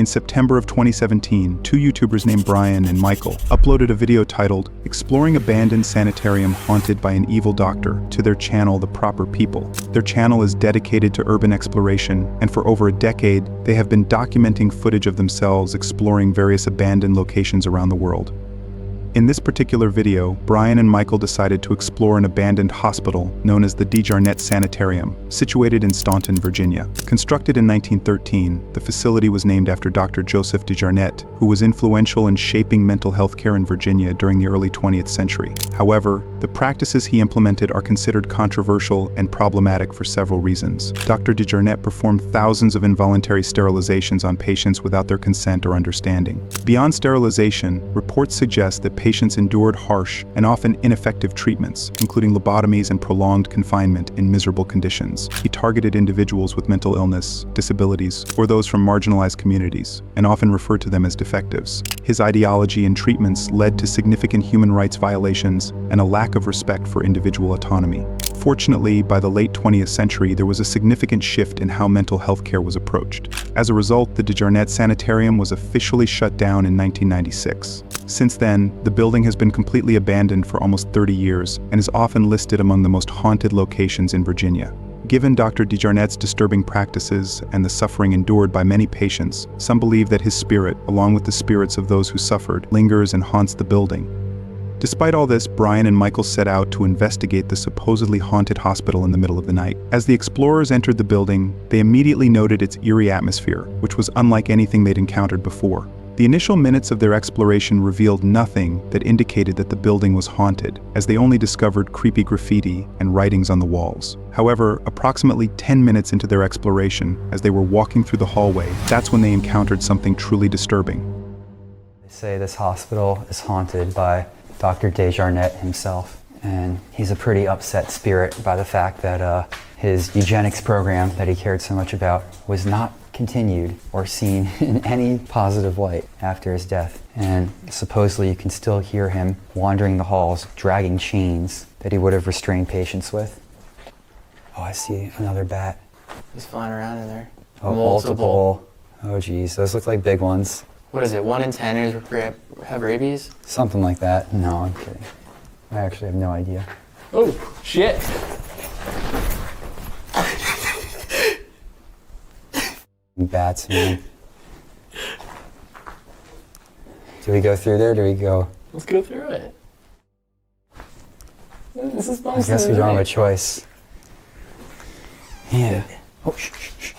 In September of 2017, two YouTubers named Brian and Michael uploaded a video titled "Exploring Abandoned Sanitarium Haunted by an Evil Doctor" to their channel The Proper People. Their channel is dedicated to urban exploration, and for over a decade, they have been documenting footage of themselves exploring various abandoned locations around the world. In this particular video, Brian and Michael decided to explore an abandoned hospital known as the DeJarnette Sanitarium, situated in Staunton, Virginia. Constructed in 1913, the facility was named after Dr. Joseph DeJarnette, who was influential in shaping mental health care in Virginia during the early 20th century. However, the practices he implemented are considered controversial and problematic for several reasons. Dr. DeJarnette performed thousands of involuntary sterilizations on patients without their consent or understanding. Beyond sterilization, reports suggest that patients endured harsh and often ineffective treatments, including lobotomies and prolonged confinement in miserable conditions. He targeted individuals with mental illness, disabilities, or those from marginalized communities, and often referred to them as defectives. His ideology and treatments led to significant human rights violations and a lack of respect for individual autonomy. Fortunately, by the late 20th century, there was a significant shift in how mental health care was approached. As a result, the DeJarnette Sanitarium was officially shut down in 1996. Since then, the building has been completely abandoned for almost 30 years and is often listed among the most haunted locations in Virginia. Given Dr. DeJarnette's disturbing practices and the suffering endured by many patients, some believe that his spirit, along with the spirits of those who suffered, lingers and haunts the building. Despite all this, Brian and Michael set out to investigate the supposedly haunted hospital in the middle of the night. As the explorers entered the building, they immediately noted its eerie atmosphere, which was unlike anything they'd encountered before. The initial minutes of their exploration revealed nothing that indicated that the building was haunted, as they only discovered creepy graffiti and writings on the walls. However, approximately 10 minutes into their exploration, as they were walking through the hallway, that's when they encountered something truly disturbing. They say this hospital is haunted by Dr. DeJarnette himself, and he's a pretty upset spirit by the fact that his eugenics program that he cared so much about was not continued or seen in any positive light after his death. And supposedly you can still hear him wandering the halls, dragging chains that he would have restrained patients with. Oh, I see another bat. He's flying around in there. Oh, multiple. Oh geez, those look like big ones. What is it, 1 in 10 have rabies? Something like that. No, I'm kidding. I actually have no idea. Oh, shit. Bats, man. Do we go through there? Do we go? Let's go through it. This is I guess we don't have a choice. Yeah. Oh, shh, shh, shh.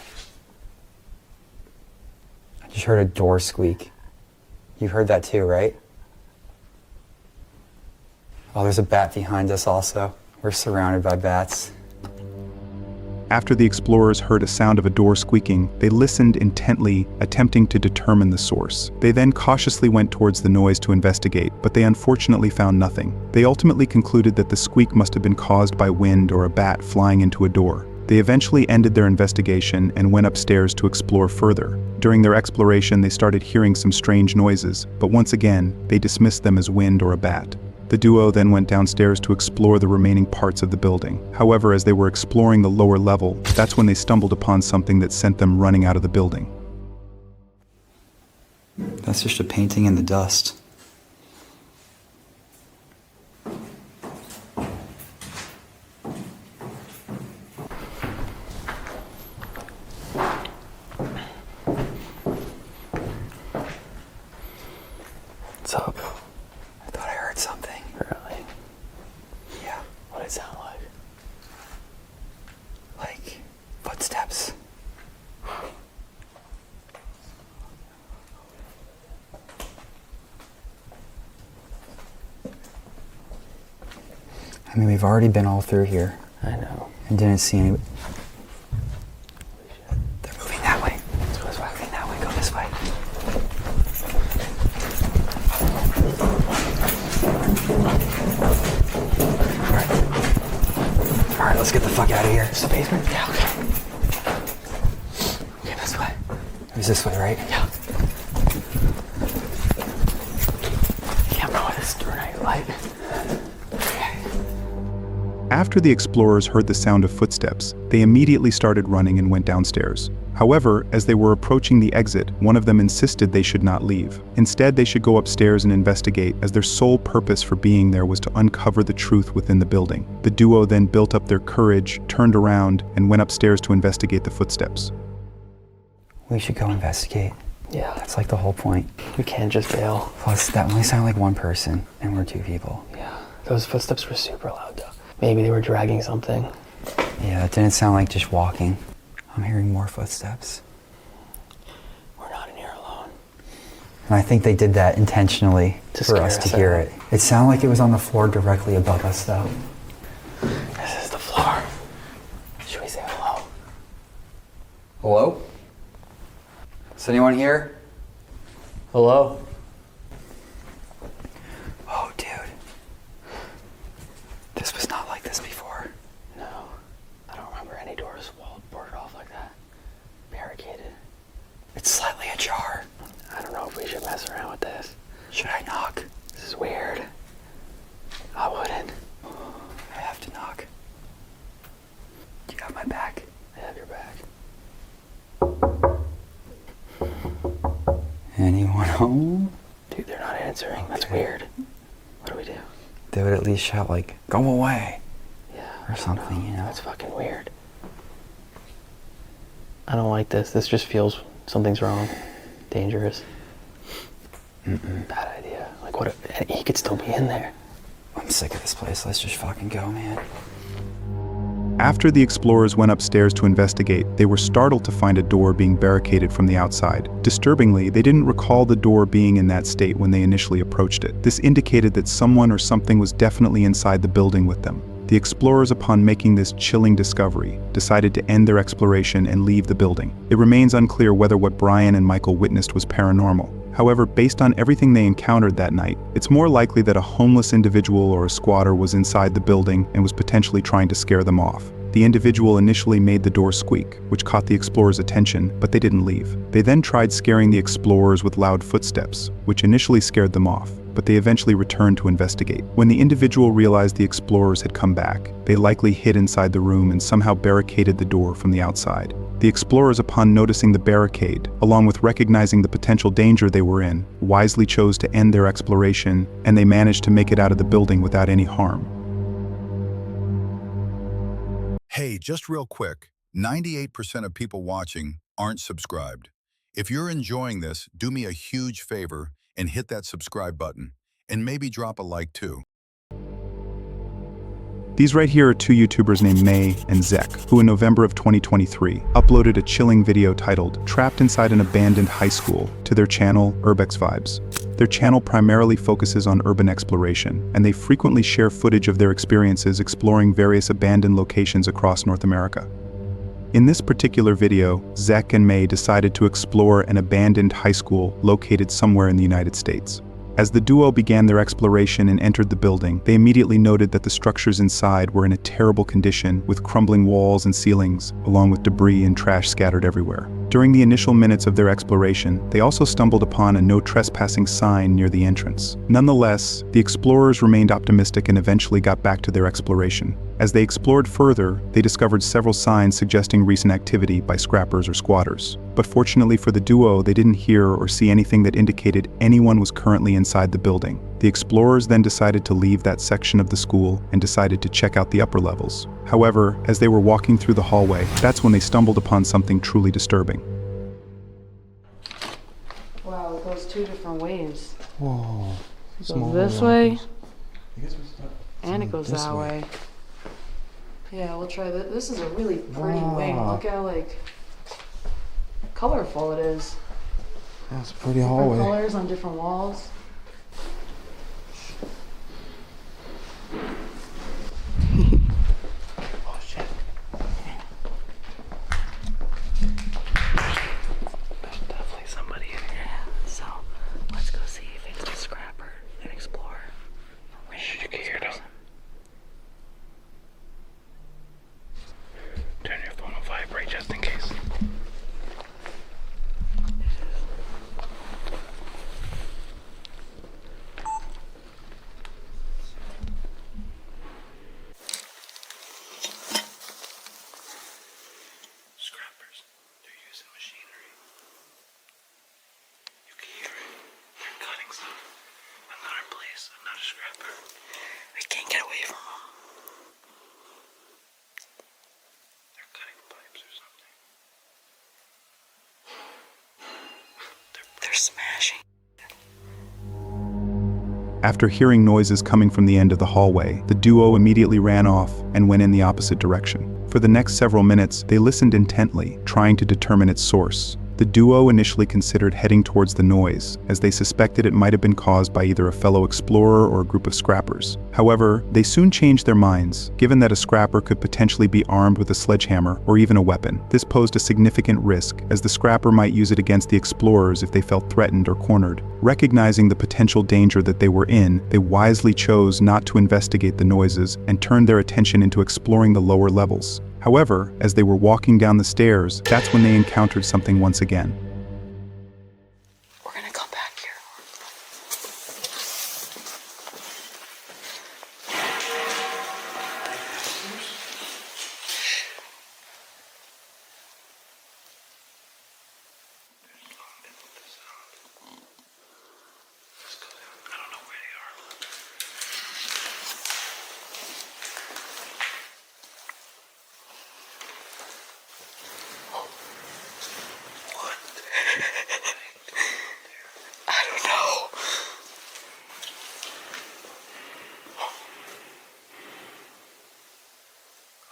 I just heard a door squeak. You heard that too, right? Oh, there's a bat behind us also. We're surrounded by bats. After the explorers heard a sound of a door squeaking, they listened intently, attempting to determine the source. They then cautiously went towards the noise to investigate, but they unfortunately found nothing. They ultimately concluded that the squeak must have been caused by wind or a bat flying into a door. They eventually ended their investigation and went upstairs to explore further. During their exploration, they started hearing some strange noises, but once again, they dismissed them as wind or a bat. The duo then went downstairs to explore the remaining parts of the building. However, as they were exploring the lower level, that's when they stumbled upon something that sent them running out of the building. That's just a painting in the dust. What's up? I thought I heard something. Really? Yeah. What did it sound like? Like footsteps. I mean, we've already been all through here I know. and didn't see any. They're moving that way. Let's go this way. Moving that way. Go this way. All right, let's get the fuck out of here. It's the basement? Yeah, okay. Okay, this way. It was this way, right? Yeah. You can't know what this door night light. After the explorers heard the sound of footsteps, they immediately started running and went downstairs. However, as they were approaching the exit, one of them insisted they should not leave. Instead, they should go upstairs and investigate, as their sole purpose for being there was to uncover the truth within the building. The duo then built up their courage, turned around, and went upstairs to investigate the footsteps. We should go investigate. Yeah. That's like the whole point. We can't just bail. Plus, that only sounded like one person, and we're 2 people. Yeah. Those footsteps were super loud, though. Maybe they were dragging something. Yeah, it didn't sound like just walking. I'm hearing more footsteps. We're not in here alone. And I think they did that intentionally for us to hear it. It sounded like it was on the floor directly above us, though. This is the floor. Should we say hello? Hello? Is anyone here? Hello? Oh, dude. This was not like this before. No. I don't remember any doors boarded off like that. Barricaded. It's slightly ajar. I don't know if we should mess around with this. Should I knock? This is weird. I wouldn't. I have to knock. You got my back? I have your back. Anyone home? Dude, they're not answering. That's weird. What do we do? They would at least shout like, "Go away," Yeah. or something, you know? That's fucking weird. I don't like this. This just feels something's wrong. Dangerous. Bad idea. Like, what if he could still be in there? I'm sick of this place. Let's just fucking go, man. After the explorers went upstairs to investigate, they were startled to find a door being barricaded from the outside. Disturbingly, they didn't recall the door being in that state when they initially approached it. This indicated that someone or something was definitely inside the building with them. The explorers, upon making this chilling discovery, decided to end their exploration and leave the building. It remains unclear whether what Brian and Michael witnessed was paranormal. However, based on everything they encountered that night, it's more likely that a homeless individual or a squatter was inside the building and was potentially trying to scare them off. The individual initially made the door squeak, which caught the explorers' attention, but they didn't leave. They then tried scaring the explorers with loud footsteps, which initially scared them off, but they eventually returned to investigate. When the individual realized the explorers had come back, they likely hid inside the room and somehow barricaded the door from the outside. The explorers, upon noticing the barricade, along with recognizing the potential danger they were in, wisely chose to end their exploration, and they managed to make it out of the building without any harm. Hey, just real quick, 98% of people watching aren't subscribed. If you're enjoying this, do me a huge favor and hit that subscribe button, and maybe drop a like too. These right here are 2 YouTubers named May and Zek, who in November of 2023 uploaded a chilling video titled "Trapped Inside an Abandoned High School" to their channel Urbex Vibes. Their channel primarily focuses on urban exploration, and they frequently share footage of their experiences exploring various abandoned locations across North America. In this particular video, Zek and May decided to explore an abandoned high school located somewhere in the United States. As the duo began their exploration and entered the building, they immediately noted that the structures inside were in a terrible condition, with crumbling walls and ceilings, along with debris and trash scattered everywhere. During the initial minutes of their exploration, they also stumbled upon a no trespassing sign near the entrance. Nonetheless, the explorers remained optimistic and eventually got back to their exploration. As they explored further, they discovered several signs suggesting recent activity by scrappers or squatters. But fortunately for the duo, they didn't hear or see anything that indicated anyone was currently inside the building. The explorers then decided to leave that section of the school and decided to check out the upper levels. However, as they were walking through the hallway, that's when they stumbled upon something truly disturbing. Wow, it goes 2 different ways. Whoa. It goes this way, and it goes that way. Yeah, we'll try that. This is a really pretty wing. Look how, like, colorful it is. That's a pretty Different hallway. colors on different walls. Oh shit. There's definitely somebody in here. Yeah, so let's go see if it's a scrapper and explore. You can hear them. Turn your phone on vibrate just in case. things. I'm not in place. I'm not a scrapper. We can't get away from them. They're cutting pipes or something. They're smashing. After hearing noises coming from the end of the hallway, the duo immediately ran off and went in the opposite direction. For the next several minutes, they listened intently, trying to determine its source. The duo initially considered heading towards the noise, as they suspected it might have been caused by either a fellow explorer or a group of scrappers. However, they soon changed their minds, given that a scrapper could potentially be armed with a sledgehammer or even a weapon. This posed a significant risk, as the scrapper might use it against the explorers if they felt threatened or cornered. Recognizing the potential danger that they were in, they wisely chose not to investigate the noises and turned their attention into exploring the lower levels. However, as they were walking down the stairs, that's when they encountered something once again. We're gonna come back here. I don't know where they are. What? I don't know.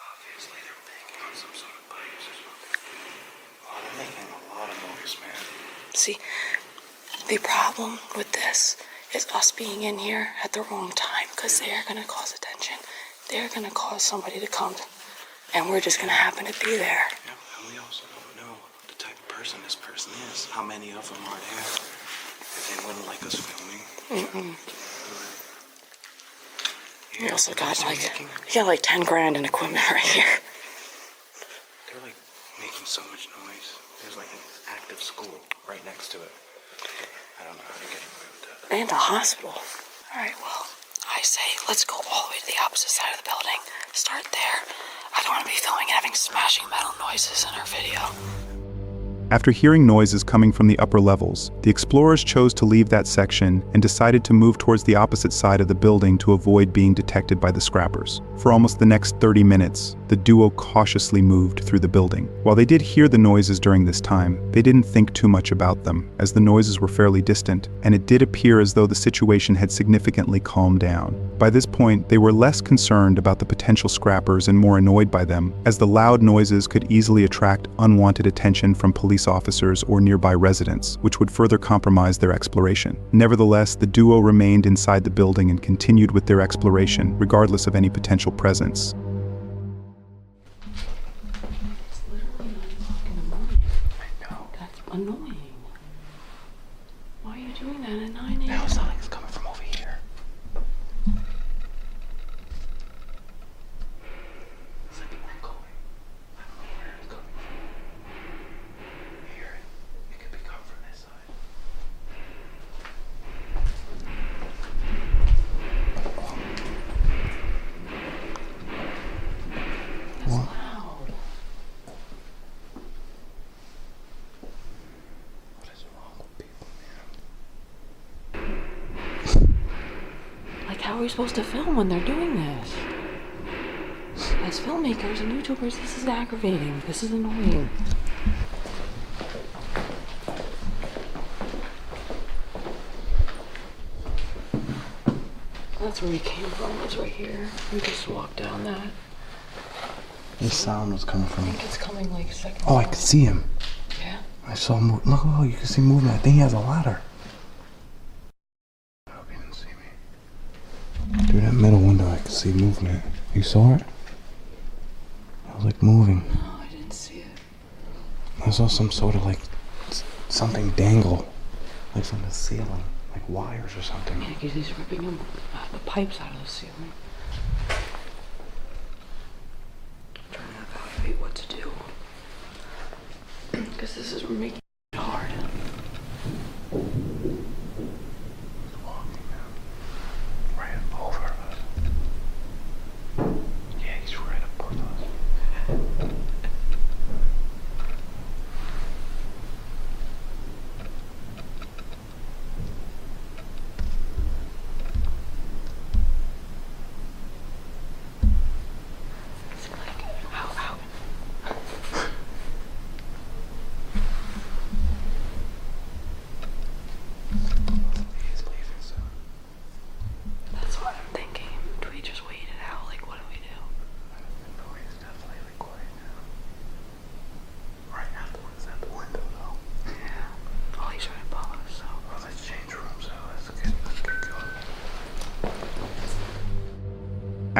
Obviously, they're banging on some sort of pipes or something. Oh, they're making a lot of noise, man. See, the problem with this is us being in here at the wrong time, because they're gonna cause attention. They're gonna cause somebody to come, and we're just gonna happen to be there. Yeah, and we also don't know the type of person this person is. How many of them are there? If they wouldn't like us filming. We also got like 10 grand in equipment right here. They're like making so much noise. There's like an active school right next to it. I don't know how to get away with that. And a hospital. Alright, well, I say let's go all the way to the opposite side of the building. Start there. I don't want to be filming and having smashing metal noises in our video. After hearing noises coming from the upper levels, the explorers chose to leave that section and decided to move towards the opposite side of the building to avoid being detected by the scrappers. For almost the next 30 minutes, the duo cautiously moved through the building. While they did hear the noises during this time, they didn't think too much about them, as the noises were fairly distant, and it did appear as though the situation had significantly calmed down. By this point, they were less concerned about the potential scrappers and more annoyed by them, as the loud noises could easily attract unwanted attention from police officers or nearby residents, which would further compromise their exploration. Nevertheless, the duo remained inside the building and continued with their exploration, regardless of any potential presence. It's literally 9 o'clock in the morning. I know. That's annoying. Why are you doing that at 9 a.m.? Now it's not like it's coming from over here. It's like echoing. I don't know where it's coming from. I hear it. It could be coming from this side. That's loud. What is wrong with people, man? Like, how are we supposed to film when they're doing this? As filmmakers and YouTubers, this is aggravating. This is annoying. That's where we came from, was right here. We just walked down that. This sound was coming I from. think it's coming like a second. Oh, I could see him. Yeah. I saw him. Look, oh, you can see movement. I think he has a ladder. I hope you didn't see me. Through that middle window, I could see movement. You saw it? I was like moving. No, I didn't see it. I saw some sort of like something dangle, like from the ceiling, like wires or something. Yeah, because he's ripping them, the pipes out of the ceiling. Trying to evaluate what to do. Because this is making it hard. Walking now, right over us. Yeah, he's right above us.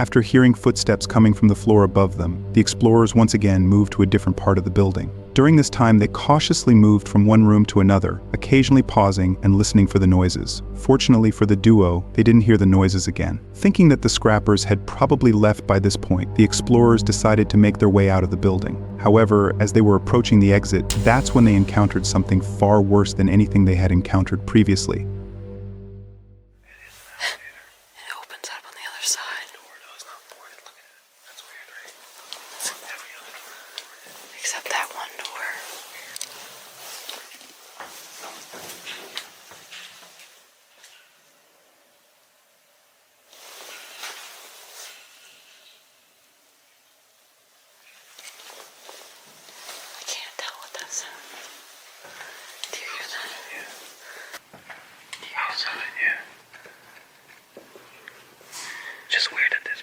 After hearing footsteps coming from the floor above them, the explorers once again moved to a different part of the building. During this time, they cautiously moved from one room to another, occasionally pausing and listening for the noises. Fortunately for the duo, they didn't hear the noises again. Thinking that the scrappers had probably left by this point, the explorers decided to make their way out of the building. However, as they were approaching the exit, that's when they encountered something far worse than anything they had encountered previously. It opens up on the other side. Except that one door. I can't tell what that sound is. Do you hear that? Yeah. Do you hear that? Yeah. Just weird at this.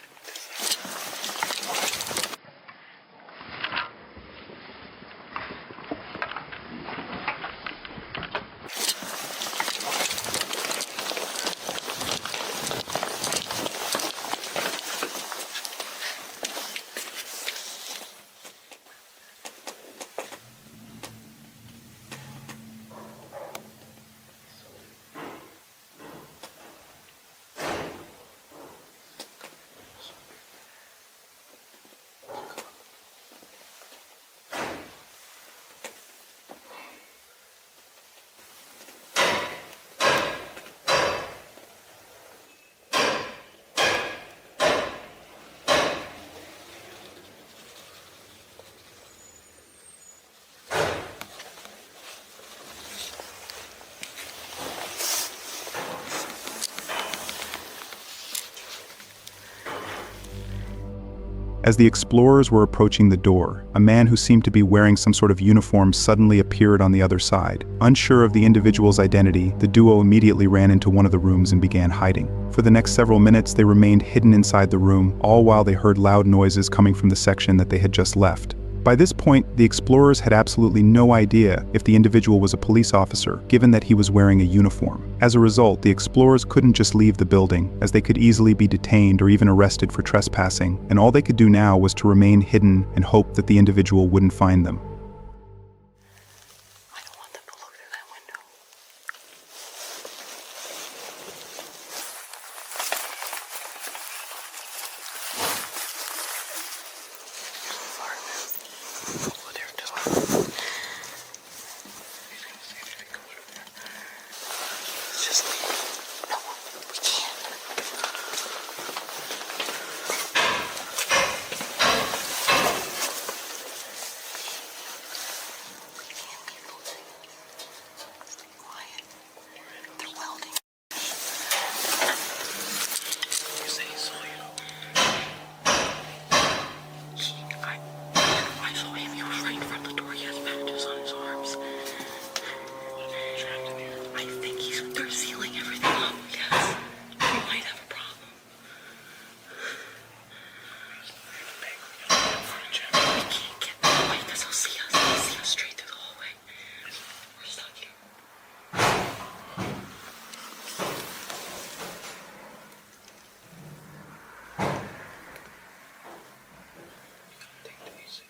As the explorers were approaching the door, a man who seemed to be wearing some sort of uniform suddenly appeared on the other side. Unsure of the individual's identity, the duo immediately ran into one of the rooms and began hiding. For the next several minutes, they remained hidden inside the room, all while they heard loud noises coming from the section that they had just left. By this point, the explorers had absolutely no idea if the individual was a police officer, given that he was wearing a uniform. As a result, the explorers couldn't just leave the building, as they could easily be detained or even arrested for trespassing, and all they could do now was to remain hidden and hope that the individual wouldn't find them. I don't want them to look through that window. What they're doing. Let's just leave. No, we can't. We can't be moving. Stay quiet. They're welding. You say he saw you. I saw him. He was right in front of the door. He has bandages on his arms. I think they're sealing everything up. Yes. We might have a problem. We can't get away because he'll see us. He'll see us straight through the hallway. We're stuck here. Take it easy.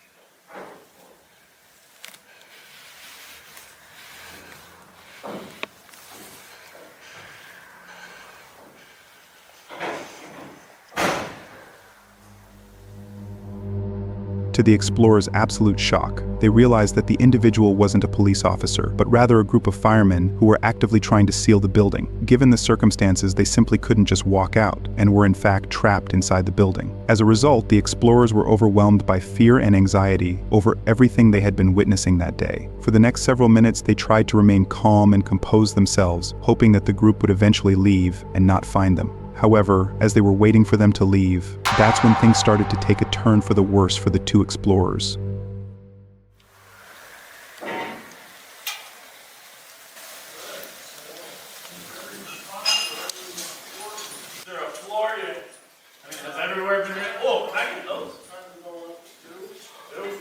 To the explorers' absolute shock, they realized that the individual wasn't a police officer, but rather a group of firemen who were actively trying to seal the building. Given the circumstances, they simply couldn't just walk out, and were in fact trapped inside the building. As a result, the explorers were overwhelmed by fear and anxiety over everything they had been witnessing that day. For the next several minutes, they tried to remain calm and compose themselves, hoping that the group would eventually leave and not find them. However, as they were waiting for them to leave, that's when things started to take a turn for the worse for the two explorers. Is there a floor yet? I mean, has everywhere been written? Oh, I get those. Two.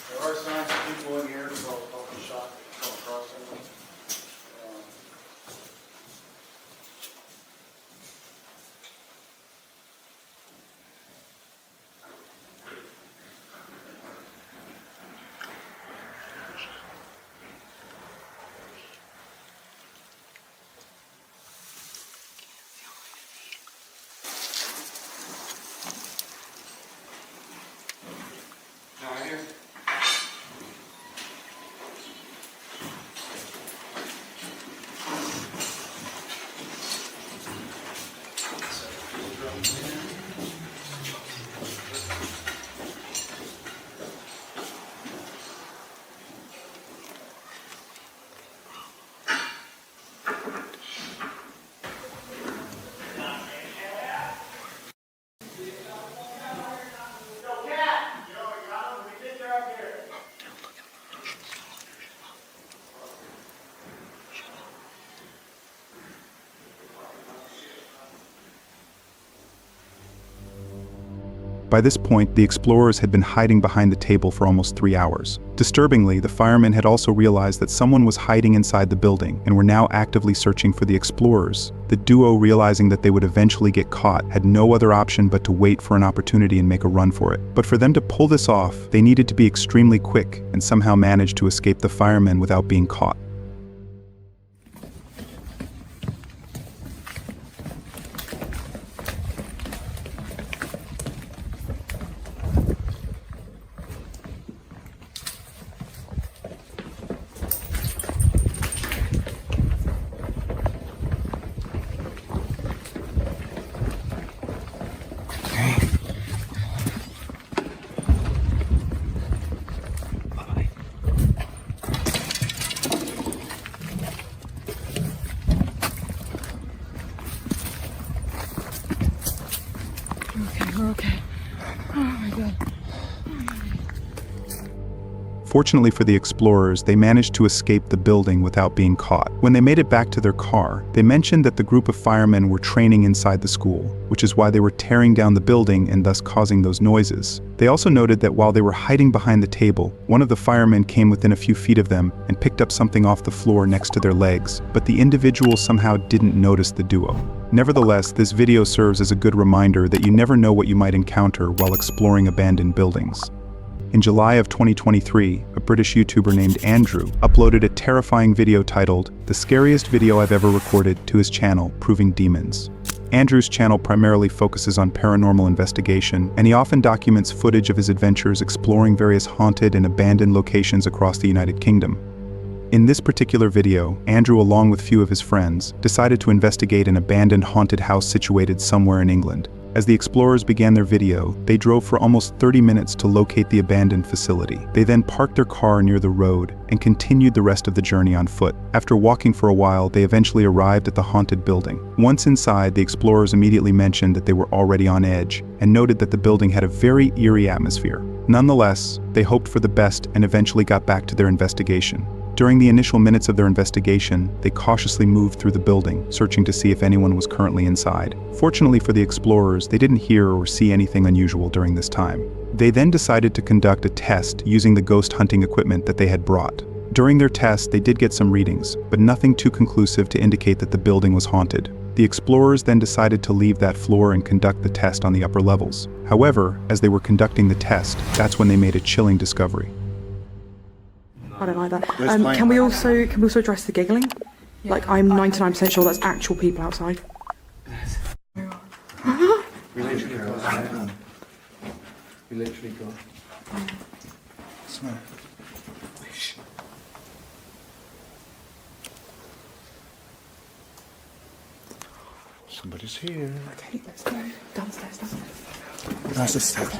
There are signs of people in here, so I'll be shocked if you come across anyone. By this point, the explorers had been hiding behind the table for almost 3 hours. Disturbingly, the firemen had also realized that someone was hiding inside the building and were now actively searching for the explorers. The duo, realizing that they would eventually get caught, had no other option but to wait for an opportunity and make a run for it. But for them to pull this off, they needed to be extremely quick and somehow manage to escape the firemen without being caught. Fortunately for the explorers, they managed to escape the building without being caught. When they made it back to their car, they mentioned that the group of firemen were training inside the school, which is why they were tearing down the building and thus causing those noises. They also noted that while they were hiding behind the table, one of the firemen came within a few feet of them and picked up something off the floor next to their legs, but the individual somehow didn't notice the duo. Nevertheless, this video serves as a good reminder that you never know what you might encounter while exploring abandoned buildings. In July of 2023, a British YouTuber named Andrew uploaded a terrifying video titled "The Scariest Video I've Ever Recorded" to his channel, Proving Demons. Andrew's channel primarily focuses on paranormal investigation, and he often documents footage of his adventures exploring various haunted and abandoned locations across the United Kingdom. In this particular video, Andrew, along with a few of his friends, decided to investigate an abandoned haunted house situated somewhere in England. As the explorers began their video, they drove for almost 30 minutes to locate the abandoned facility. They then parked their car near the road and continued the rest of the journey on foot. After walking for a while, they eventually arrived at the haunted building. Once inside, the explorers immediately mentioned that they were already on edge and noted that the building had a very eerie atmosphere. Nonetheless, they hoped for the best and eventually got back to their investigation. During the initial minutes of their investigation, they cautiously moved through the building, searching to see if anyone was currently inside. Fortunately for the explorers, they didn't hear or see anything unusual during this time. They then decided to conduct a test using the ghost hunting equipment that they had brought. During their test, they did get some readings, but nothing too conclusive to indicate that the building was haunted. The explorers then decided to leave that floor and conduct the test on the upper levels. However, as they were conducting the test, that's when they made a chilling discovery. I don't like that. Can we also address the giggling? Like, I'm 99% sure that's actual people outside. We literally got. Smell. Somebody's here. Okay, let's go downstairs. That's the step.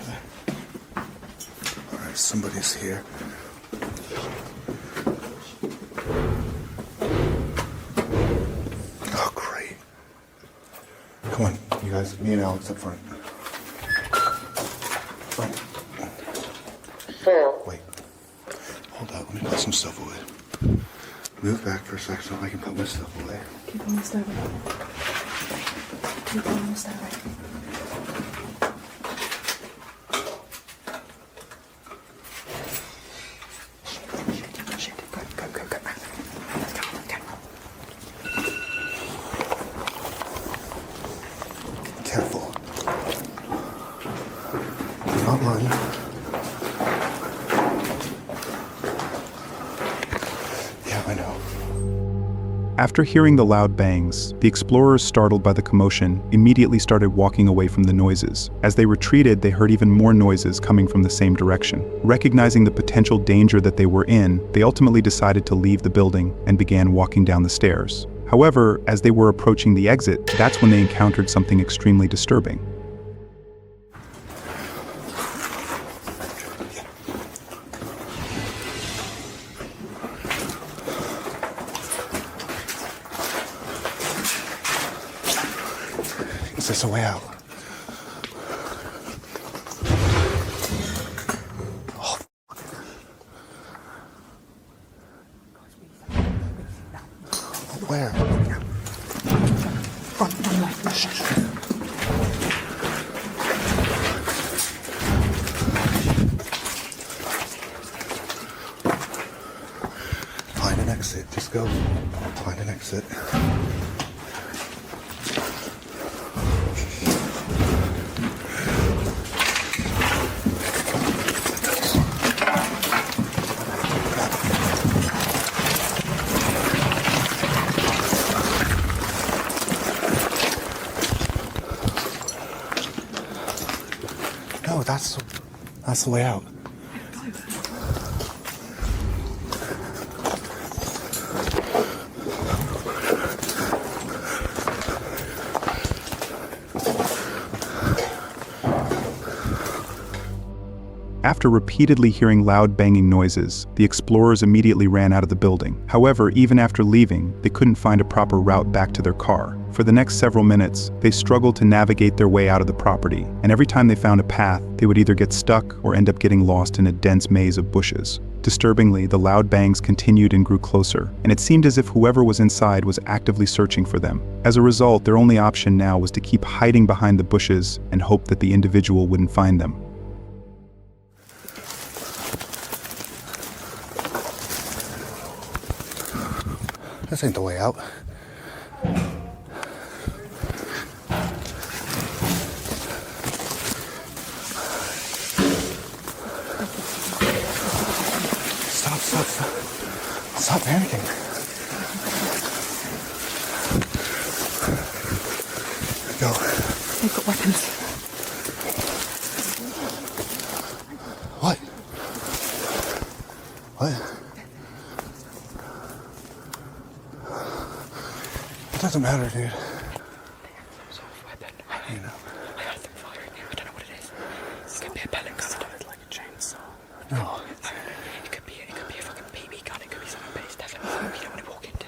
Alright, somebody's here. Oh, great. Come on, you guys, me and Alex up front. Wait. Hold up, let me put some stuff away. Move back for a second so I can put my stuff away. Keep on the stairway. Keep on the stairway. Careful. Do not run. Yeah, I know. After hearing the loud bangs, the explorers, startled by the commotion, immediately started walking away from the noises. As they retreated, they heard even more noises coming from the same direction. Recognizing the potential danger that they were in, they ultimately decided to leave the building and began walking down the stairs. However, as they were approaching the exit, that's when they encountered something extremely disturbing. Is this a way out? Oh, where? Run left. exit. Just go find an exit. No, that's the way out. After repeatedly hearing loud banging noises, the explorers immediately ran out of the building. However, even after leaving, they couldn't find a proper route back to their car. For the next several minutes, they struggled to navigate their way out of the property, and every time they found a path, they would either get stuck or end up getting lost in a dense maze of bushes. Disturbingly, the loud bangs continued and grew closer, and it seemed as if whoever was inside was actively searching for them. As a result, their only option now was to keep hiding behind the bushes and hope that the individual wouldn't find them. This ain't the way out. Stop panicking. Go. They've got weapons. What? What? It doesn't matter, dude. You know. I heard them firing. I don't know what it is. It could be a pellet gun. It sounded like a chainsaw. No. It could be a fucking BB gun. It could be something, but it's definitely something you don't want to walk into.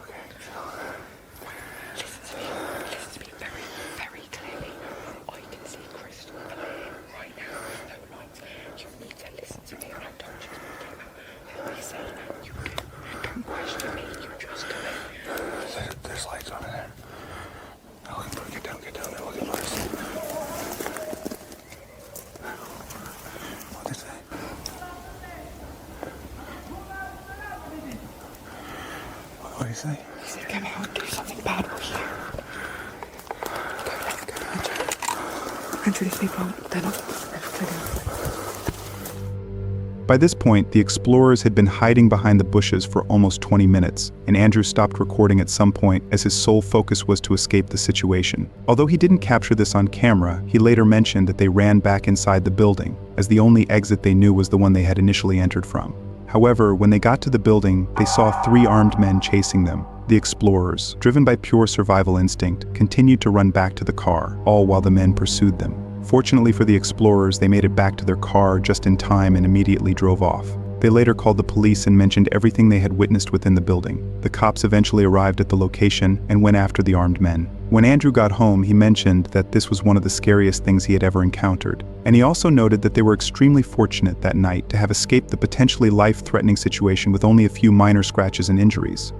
Okay. Listen to me very, very clearly. I can see crystal clear right now. No lights. You need to listen to me. I don't just walk out. They say you do. Don't question me. You just come in. There's lights over there. Get down. They're looking for us. What'd they say? What did he say? He said, come out and do something bad for you. Go, Andrew, these people, they're not clearly. By this point, the explorers had been hiding behind the bushes for almost 20 minutes, and Andrew stopped recording at some point as his sole focus was to escape the situation. Although he didn't capture this on camera, he later mentioned that they ran back inside the building, as the only exit they knew was the one they had initially entered from. However, when they got to the building, they saw 3 armed men chasing them. The explorers, driven by pure survival instinct, continued to run back to the car, all while the men pursued them. Fortunately for the explorers, they made it back to their car just in time and immediately drove off. They later called the police and mentioned everything they had witnessed within the building. The cops eventually arrived at the location and went after the armed men. When Andrew got home, he mentioned that this was one of the scariest things he had ever encountered. And he also noted that they were extremely fortunate that night to have escaped the potentially life-threatening situation with only a few minor scratches and injuries.